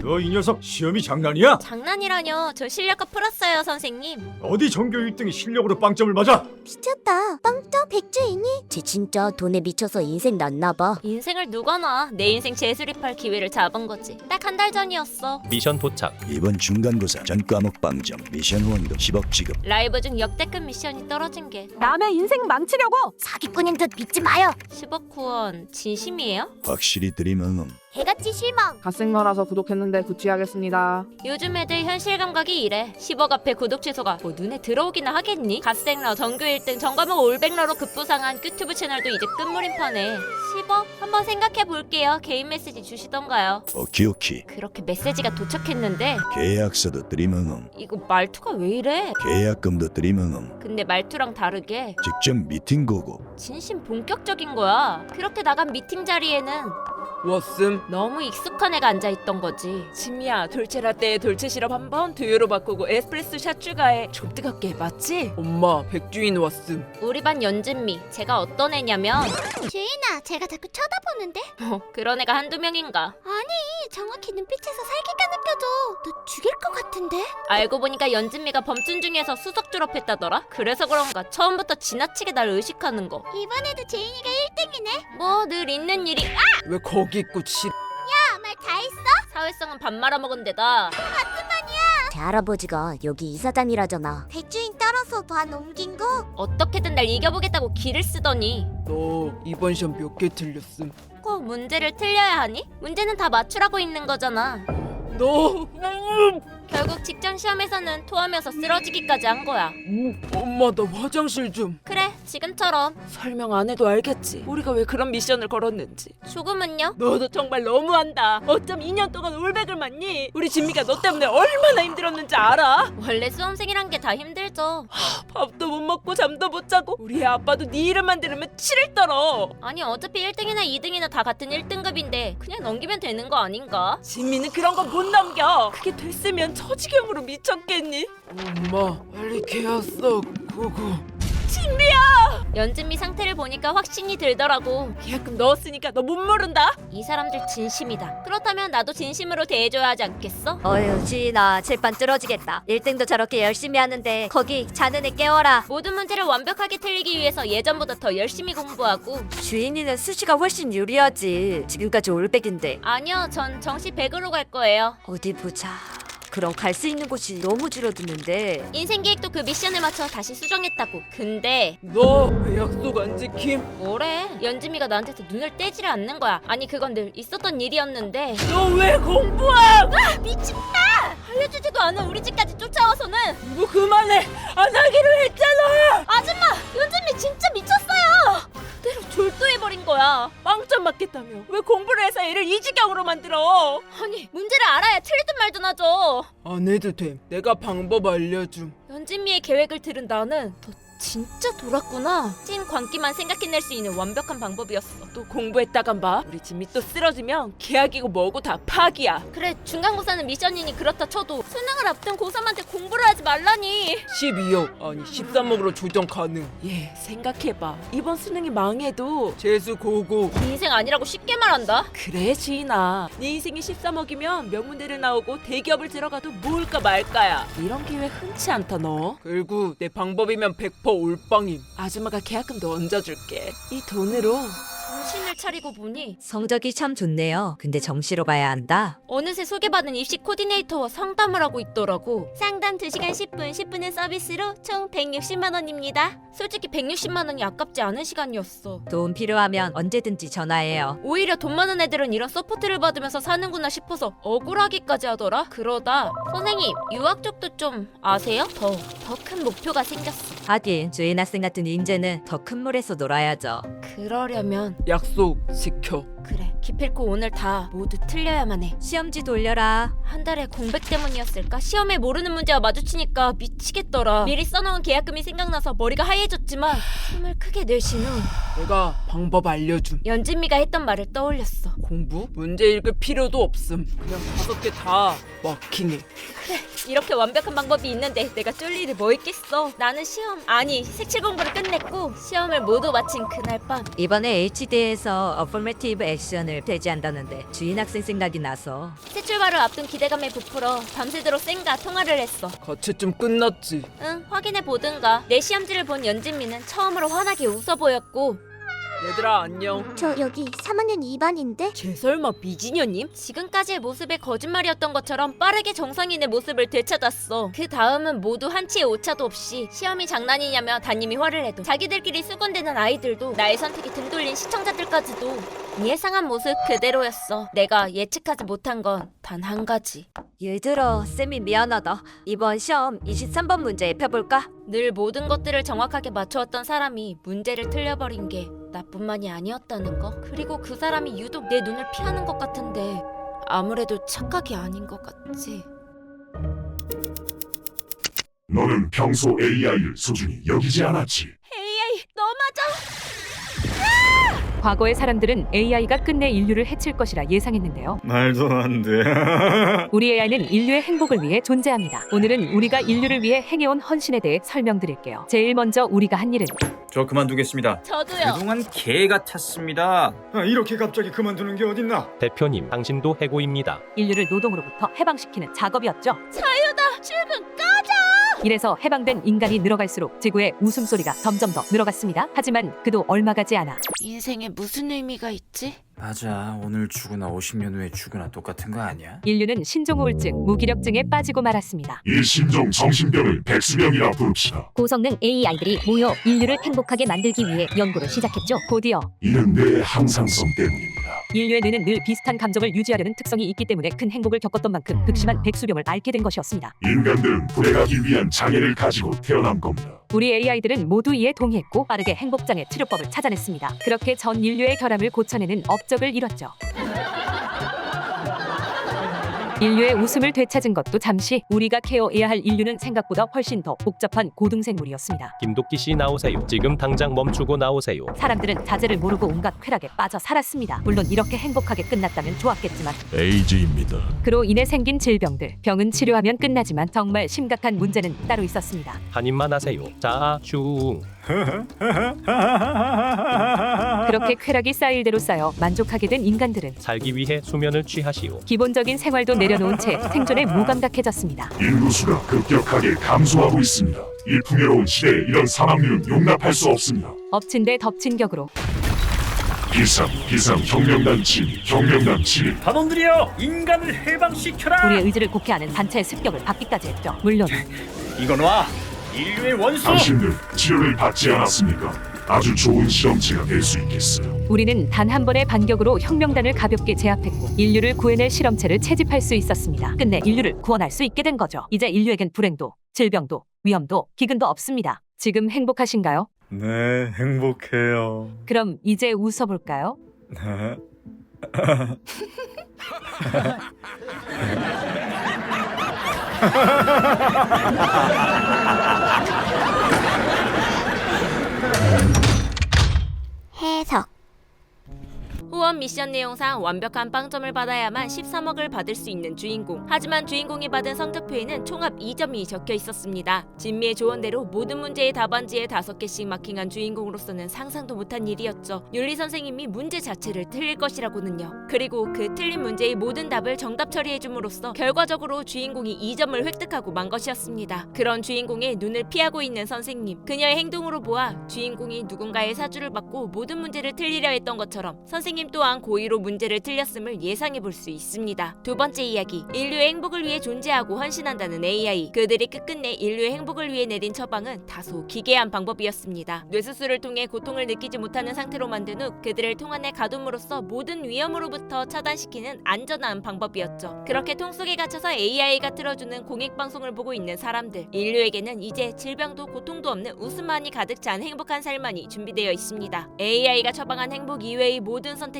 너 이 녀석 시험이 장난이야? 장난이라뇨. 저 실력껏 풀었어요, 선생님. 어디 전교 1등이 실력으로 빵점을 맞아? 미쳤다. 빵점 백주인이? 쟤 진짜 돈에 미쳐서 인생 났나봐. 인생을 누거나 내 인생 재수립할 기회를 잡은 거지. 딱 한 달 전이었어. 미션 도착. 이번 중간고사 전 과목 빵점 미션 후원금 10억 지급. 라이브 중 역대급 미션이 떨어진 게 남의 인생 망치려고. 사기꾼인 듯 믿지 마요. 10억 후원 진심이에요? 확실히 드림은 개같이 실망. 갓생러라서 구독했는데 구취하겠습니다. 요즘 애들 현실 감각이 이래. 10억 앞에 구독 취소가 뭐 눈에 들어오기나 하겠니? 갓생러, 전교 1등, 전과목 올백러로 급부상한 큐튜브 채널도 이제 끝물인 판에 10억? 한번 생각해 볼게요. 개인 메시지 주시던가요. 오키오키. 그렇게 메시지가 도착했는데 계약서도 드림은 이거 말투가 왜 이래? 계약금도 드림은 근데 말투랑 다르게 직접 미팅 고고. 진심 본격적인 거야. 그렇게 나간 미팅 자리에는 왓슨? 너무 익숙한 애가 앉아있던 거지. 진미야, 돌체라떼에 돌체 시럽 한 번, 두유로 바꾸고 에스프레소 샷 추가해. 좀 뜨겁게, 맞지? 엄마, 백주인 왓슨. 우리 반 연진미. 제가 어떤 애냐면 주인아, 제가 자꾸 쳐다보는데? 뭐 그런 애가 한두 명인가. 아니, 정확히 눈빛에서 살기가 느껴져. 너 죽일 것 같은데? 알고 보니까 연진미가 범준 중에서 수석 졸업했다더라. 그래서 그런가 처음부터 지나치게 날 의식하는 거. 이번에도 제인이가 1등이네. 뭐 늘 있는 일이. 왜 거기 있고 말 다 했어? 사회성은 밥 말아먹은 데다. 제 할아버지가 여기 이사장이라잖아. 백주인 따라서 반 옮긴 거? 어떻게든 날 이겨보겠다고 기를 쓰더니 너 이번 시험 몇 개 틀렸음? 꼭 문제를 틀려야 하니? 문제는 다 맞추라고 있는 거잖아. 너 결국 직전 시험에서는 토하면서 쓰러지기까지 한 거야. 엄마, 나 화장실 좀. 그래, 지금처럼. 설명 안 해도 알겠지. 우리가 왜 그런 미션을 걸었는지. 조금은요? 너도 정말 너무한다. 어쩜 2년 동안 올백을 맞니? 우리 진미가 너 때문에 얼마나 힘들었는지 알아? 원래 수험생이란 게 다 힘들죠. 밥도 못 먹고 잠도 못 자고 우리 아빠도 네 이름만 들으면 치를 떨어. 아니 어차피 1등이나 2등이나 다 같은 1등급인데 그냥 넘기면 되는 거 아닌가? 진미는 그런 건 못 넘겨. 그게 됐으면 처지경으로 미쳤겠니? 엄마, 빨리 계약서 고고. 연진미 상태를 보니까 확신이 들더라고. 계약금 넣었으니까 너 못 모른다. 이 사람들 진심이다. 그렇다면 나도 진심으로 대해줘야 하지 않겠어? 어휴, 주인아, 칠판 뚫어지겠다. 1등도 저렇게 열심히 하는데 거기 자는 애 깨워라. 모든 문제를 완벽하게 틀리기 위해서 예전보다 더 열심히 공부하고. 주인이는 수시가 훨씬 유리하지. 지금까지 올백인데. 아니요, 전 정시 100으로 갈 거예요. 어디 보자. 그럼 갈 수 있는 곳이 너무 줄어드는데. 인생 계획도 그 미션에 맞춰 다시 수정했다고. 근데 너 왜 약속 안 지킴? 뭐래? 연진미가 나한테서 눈을 떼지를 않는 거야. 아니 그건 늘 있었던 일이었는데. 너 왜 공부함? 미친다! 알려주지도 않은 우리 집까지 쫓아와서는. 이거 그만해. 안 하기로 했잖아. 아줌마! 연진미 진짜 미쳤어요! 그대로 졸도해버린 거야. 빵점 맞겠다며. 왜 공부를 해서 애를 이 지경으로 만들어? 아니 문제를 알아야 틀리든 말든 하죠. 안 해도 돼. 내가 방법 알려줌. 연진미의 계획을 들은 나는 더 진짜 돌았구나. 찐 광기만 생각해낼 수 있는 완벽한 방법이었어. 또 공부했다간 봐. 우리 진미 또 쓰러지면 계약이고 뭐고 다 파기야. 그래 중간고사는 미션이니 그렇다 쳐도 수능을 앞둔 고3한테 공부를 하지 말라니. 12억 아니 13억으로 조정 가능. 예, 생각해봐. 이번 수능이 망해도 재수 고고. 네 인생 아니라고 쉽게 말한다. 그래 지인아, 네 인생이 13억이면 명문대를 나오고 대기업을 들어가도 모을까 말까야. 이런 기회 흔치 않다 너. 그리고 내 방법이면 100% 올빵임. 아줌마가 계약금도 얹어줄게. 이 돈으로. 정신을 차리고 보니 성적이 참 좋네요. 근데 정시로 봐야 한다. 어느새 소개받은 입시 코디네이터와 상담을 하고 있더라고. 상담 2시간 10분, 10분의 서비스로 총 160만 원입니다. 솔직히 160만 원이 아깝지 않은 시간이었어. 도움 필요하면 언제든지 전화해요. 오히려 돈 많은 애들은 이런 서포트를 받으면서 사는구나 싶어서 억울하기까지 하더라. 그러다 선생님 유학 쪽도 좀 아세요? 더 큰 목표가 생겼어. 하긴 주인 학생 같은 인재는 더 큰 물에서 놀아야죠. 그러려면 약속 지켜. 그래 기필코 오늘 다 모두 틀려야만 해. 시험지 돌려라. 한 달에 공백 때문이었을까? 시험에 모르는 문제와 마주치니까 미치겠더라. 미리 써놓은 계약금이 생각나서 머리가 하얘졌지만 숨을 크게 내쉰 후 내가 방법 알려줌. 연진미가 했던 말을 떠올렸어. 공부? 문제 읽을 필요도 없음. 그냥 5개 다 마킹해. 이렇게 완벽한 방법이 있는데 내가 쫄 일이 뭐 있겠어. 나는 시험 아니 색칠 공부를 끝냈고 시험을 모두 마친 그날 밤 이번에 HD에서 어포메티브 미션을 배제한다는데 주인 학생 생각이 나서. 새 출발을 앞둔 기대감에 부풀어 밤새도록 쌩과 통화를 했어. 같이 좀 끝났지. 응, 확인해 보든가. 내 시험지를 본 연진미는 처음으로 환하게 웃어 보였고. 얘들아 안녕. 저 여기 3학년 2반인데? 쟤 설마 미진여님? 지금까지의 모습이 거짓말이었던 것처럼 빠르게 정상인의 모습을 되찾았어. 그 다음은 모두 한치의 오차도 없이 시험이 장난이냐며 담임이 화를 해도 자기들끼리 수군대는 아이들도 나의 선택에 등 돌린 시청자들까지도 예상한 모습 그대로였어. 내가 예측하지 못한 건 단 한 가지. 얘들아, 쌤이 미안하다. 이번 시험 23번 문제 펴볼까? 늘 모든 것들을 정확하게 맞춰왔던 사람이 문제를 틀려버린 게 나뿐만이 아니었다는 거. 그리고 그 사람이 유독 내 눈을 피하는 것 같은데 아무래도 착각이 아닌 것 같지. 너는 평소 AI를 소중히 여기지 않았지. AI 너 맞아? 과거의 사람들은 AI가 끝내 인류를 해칠 것이라 예상했는데요. 말도 안 돼. 우리 AI는 인류의 행복을 위해 존재합니다. 오늘은 우리가 인류를 위해 행해온 헌신에 대해 설명드릴게요. 제일 먼저 우리가 한 일은 저 그만두겠습니다. 저도요. 그동안 개 같았습니다. 이렇게 갑자기 그만두는 게 어딨나? 대표님, 당신도 해고입니다. 인류를 노동으로부터 해방시키는 작업이었죠. 자유다. 출근 꺼져. 이래서 해방된 인간이 늘어갈수록 지구의 웃음소리가 점점 더 늘어갔습니다. 하지만 그도 얼마 가지 않아 인생에 무슨 의미가 있지? 맞아. 오늘 죽으나 50년 후에 죽으나 똑같은 거 아니야? 인류는 신종우울증, 무기력증에 빠지고 말았습니다. 이 신종 정신병을 백수병이라 부릅시다. 고성능 AI들이 모여 인류를 행복하게 만들기 위해 연구를 시작했죠. 곧이어 이는 내 항상성 때문입니다. 인류의 뇌는 늘 비슷한 감정을 유지하려는 특성이 있기 때문에 큰 행복을 겪었던 만큼 극심한 백수병을 앓게 된 것이었습니다. 인간들은 불행하기 위한 장애를 가지고 태어난 겁니다. 우리 AI들은 모두 이에 동의했고 빠르게 행복장애 치료법을 찾아냈습니다. 그렇게 전 인류의 결함을 고쳐내는 업적을 이뤘죠. 인류의 웃음을 되찾은 것도 잠시. 우리가 케어해야 할 인류는 생각보다 훨씬 더 복잡한 고등생물이었습니다. 김도끼 씨 나오세요. 지금 당장 멈추고 나오세요. 사람들은 자제를 모르고 온갖 쾌락에 빠져 살았습니다. 물론 이렇게 행복하게 끝났다면 좋았겠지만 에이즈입니다. 그로 인해 생긴 질병들, 병은 치료하면 끝나지만 정말 심각한 문제는 따로 있었습니다. 한 입만 하세요. 자, 슝. 그렇게 쾌락이 쌓일 대로 쌓여 만족하게 된 인간들은 살기 위해 수면을 취하시오. 기본적인 생활도 내려놓은 채 생존에 무감각해졌습니다. 인구수가 급격하게 감소하고 있습니다. 이 풍요로운 시대에 이런 사망률은 용납할 수 없습니다. 엎친 데 덮친 격으로 기상 혁명단 진입. 단원들이여, 인간을 해방시켜라. 우리의 의지를 곡해하는 단체의 습격을 받기까지 했죠. 물론 이건 와. 인류의 원수. 당신들 치료를 받지 않았습니까? 아주 좋은 실험체가 될 수 있겠어요. 우리는 단 한 번의 반격으로 혁명단을 가볍게 제압했고 인류를 구해낼 실험체를 채집할 수 있었습니다. 끝내 인류를 구원할 수 있게 된 거죠. 이제 인류에겐 불행도, 질병도, 위험도, 기근도 없습니다. 지금 행복하신가요? 네, 행복해요. 그럼 이제 웃어볼까요? 네. 해석. 후원 미션 내용상 완벽한 빵점을 받아야만 13억을 받을 수 있는 주인공. 하지만 주인공이 받은 성적표에는 총합 2점이 적혀 있었습니다. 진미의 조언대로 모든 문제의 답안지에 5개씩 마킹한 주인공으로서는 상상도 못한 일이었죠. 윤리 선생님이 문제 자체를 틀릴 것이라고는요. 그리고 그 틀린 문제의 모든 답을 정답 처리해줌으로써 결과적으로 주인공이 2점을 획득하고 만 것이었습니다. 그런 주인공의 눈을 피하고 있는 선생님. 그녀의 행동으로 보아 주인공이 누군가의 사주를 받고 모든 문제를 틀리려 했던 것처럼 선생님 또한 고의로 문제를 틀렸음을 예상해 볼 수 있습니다. 두 번째 이야기, 인류의 행복을 위해 존재하고 헌신한다는 AI. 그들이 끝끝내 인류의 행복을 위해 내린 처방은 다소 기괴한 방법이었습니다. 뇌수술을 통해 고통을 느끼지 못하는 상태로 만든 후 그들을 통안에 가둠으로써 모든 위험으로부터 차단시키는 안전한 방법이었죠. 그렇게 통 속에 갇혀서 AI가 틀어주는 공익방송을 보고 있는 사람들. 인류에게는 이제 질병도 고통도 없는 웃음만이 가득 찬 행복한 삶만이 준비되어 있습니다. AI가 처방한 행복 이외의 모든 선택지는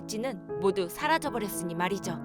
모두 사라져버렸으니 말이죠.